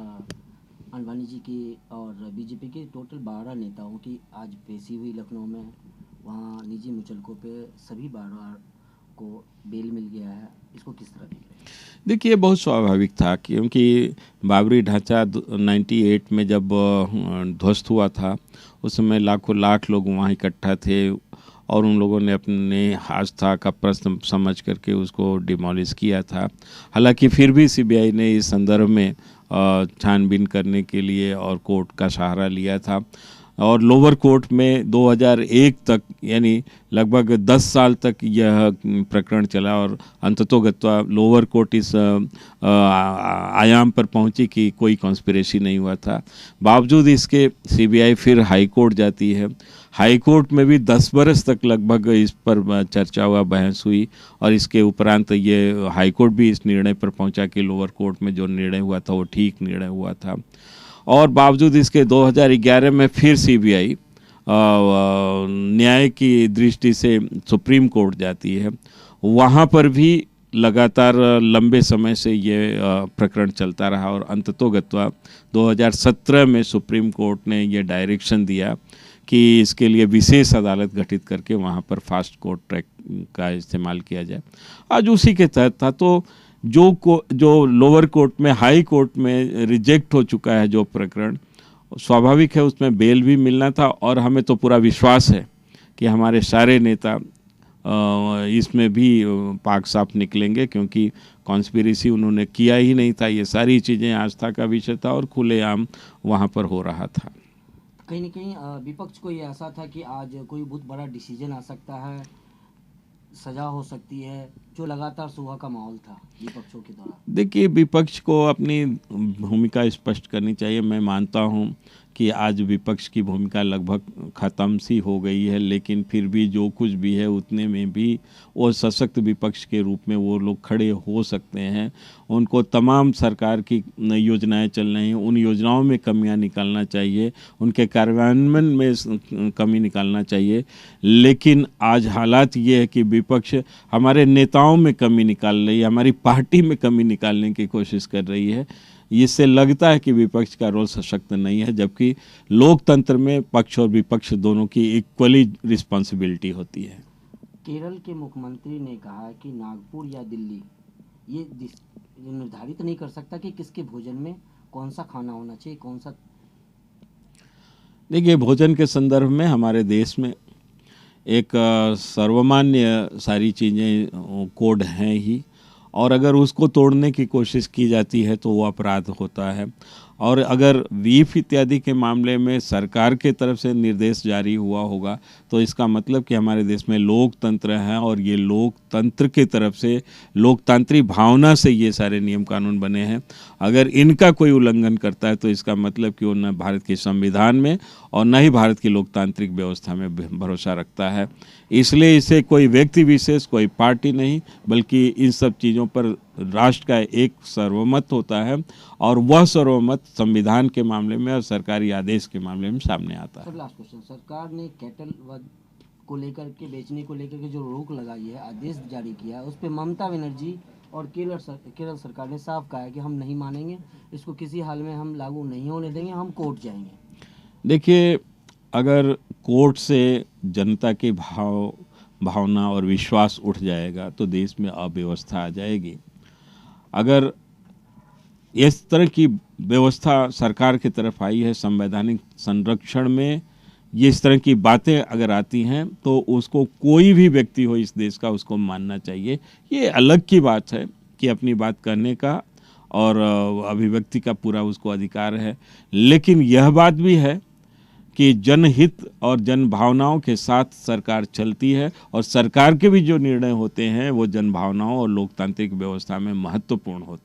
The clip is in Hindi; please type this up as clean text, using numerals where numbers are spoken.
आडवाणी जी की और बीजेपी के टोटल 12 नेताओं की आज पेशी हुई लखनऊ में। वहाँ निजी मुचलकों पे सभी 12 को बेल मिल गया है। इसको किस तरह देख रहे हैं? देखिए, बहुत स्वाभाविक था क्योंकि बाबरी ढांचा 98 में जब ध्वस्त हुआ था, उस समय लाखों लाख लोग वहाँ इकट्ठा थे और उन लोगों ने अपने आस्था का प्रश्न समझ करके उसको डिमोलिश किया था। हालांकि फिर भी सीबीआई ने इस संदर्भ में छानबीन करने के लिए और कोर्ट का सहारा लिया था और लोअर कोर्ट में 2001 तक यानी लगभग 10 साल तक यह प्रकरण चला और अंततोगत्वा लोअर कोर्ट इस आयाम पर पहुंची कि कोई कॉन्स्पिरेसी नहीं हुआ था। बावजूद इसके सीबीआई फिर हाई कोर्ट जाती है। हाई कोर्ट में भी 10 बरस तक लगभग इस पर चर्चा हुआ, बहस हुई और इसके उपरांत ये हाई कोर्ट भी इस निर्णय पर पहुंचा कि लोअर कोर्ट में जो निर्णय हुआ था वो ठीक निर्णय हुआ था। और बावजूद इसके 2011 में फिर सीबीआई न्याय की दृष्टि से सुप्रीम कोर्ट जाती है। वहाँ पर भी लगातार लंबे समय से ये प्रकरण चलता रहा और अंततोगत्वा 2017 में सुप्रीम कोर्ट ने ये डायरेक्शन दिया कि इसके लिए विशेष अदालत गठित करके वहाँ पर फास्ट कोर्ट ट्रैक का इस्तेमाल किया जाए। आज उसी के तहत था। तो जो लोअर कोर्ट में हाई कोर्ट में रिजेक्ट हो चुका है जो प्रकरण, स्वाभाविक है उसमें बेल भी मिलना था और हमें तो पूरा विश्वास है कि हमारे सारे नेता इसमें भी पाक साफ निकलेंगे क्योंकि कॉन्स्पिरेसी उन्होंने किया ही नहीं था। ये सारी चीज़ें आस्था का विषय था और खुलेआम वहाँ पर हो रहा था। कहीं न कहीं विपक्ष को ये ऐसा था कि आज कोई बहुत बड़ा डिसीजन आ सकता है, सजा हो सकती है, जो लगातार सुबह का माहौल था विपक्षों के द्वारा। देखिए, विपक्ष को अपनी भूमिका स्पष्ट करनी चाहिए। मैं मानता हूँ कि आज विपक्ष की भूमिका लगभग ख़त्म सी हो गई है, लेकिन फिर भी जो कुछ भी है उतने में भी वो सशक्त विपक्ष के रूप में वो लोग खड़े हो सकते हैं। उनको तमाम सरकार की योजनाएं चल रही हैं, उन योजनाओं में कमियां निकालना चाहिए, उनके कार्यान्वयन में कमी निकालना चाहिए। लेकिन आज हालात ये है कि विपक्ष हमारे नेताओं में कमी निकाल रही है, हमारी पार्टी में कमी निकालने की कोशिश कर रही है। इससे लगता है कि विपक्ष का रोल सशक्त नहीं है, जबकि लोकतंत्र में पक्ष और विपक्ष दोनों की इक्वली रिस्पॉन्सिबिलिटी होती है। केरल के मुख्यमंत्री ने कहा कि नागपुर या दिल्ली ये निर्धारित नहीं कर सकता कि किसके भोजन में कौन सा खाना होना चाहिए, कौन सा। देखिए, भोजन के संदर्भ में हमारे देश में एक सर्वमान्य सारी चीज़ें कोड हैं ही, और अगर उसको तोड़ने की कोशिश की जाती है तो वो अपराध होता है। और अगर बीफ इत्यादि के मामले में सरकार के तरफ से निर्देश जारी हुआ होगा तो इसका मतलब कि हमारे देश में लोकतंत्र है और ये लोकतंत्र के तरफ से लोकतांत्रिक भावना से ये सारे नियम कानून बने हैं। अगर इनका कोई उल्लंघन करता है तो इसका मतलब कि वो न भारत के संविधान में और न ही भारत की लोकतांत्रिक व्यवस्था में भरोसा रखता है। इसलिए इसे कोई व्यक्ति विशेष, कोई पार्टी नहीं, बल्कि इन सब चीज़ों पर राष्ट्र का एक सर्वमत होता है और वह सर्वमत संविधान के मामले में और सरकारी आदेश के मामले में सामने आता है। Sir, last question. सरकार ने कैटल वध को लेकर के, बेचने को लेकर के जो रोक लगाई है, आदेश जारी किया है, उस पर ममता बनर्जी और केरल सरकार ने साफ कहा है कि हम नहीं मानेंगे, इसको किसी हाल में हम लागू नहीं होने देंगे, हम कोर्ट जाएंगे। देखिए, अगर कोर्ट से जनता की भावना और विश्वास उठ जाएगा तो देश में अव्यवस्था आ जाएगी। अगर इस तरह की व्यवस्था सरकार की तरफ आई है, संवैधानिक संरक्षण में ये इस तरह की बातें अगर आती हैं तो उसको कोई भी व्यक्ति हो इस देश का उसको मानना चाहिए। ये अलग की बात है कि अपनी बात करने का और अभिव्यक्ति का पूरा उसको अधिकार है, लेकिन यह बात भी है कि जनहित और जन भावनाओं के साथ सरकार चलती है और सरकार के भी जो निर्णय होते हैं वो जन भावनाओं और लोकतांत्रिक व्यवस्था में महत्वपूर्ण होते हैं।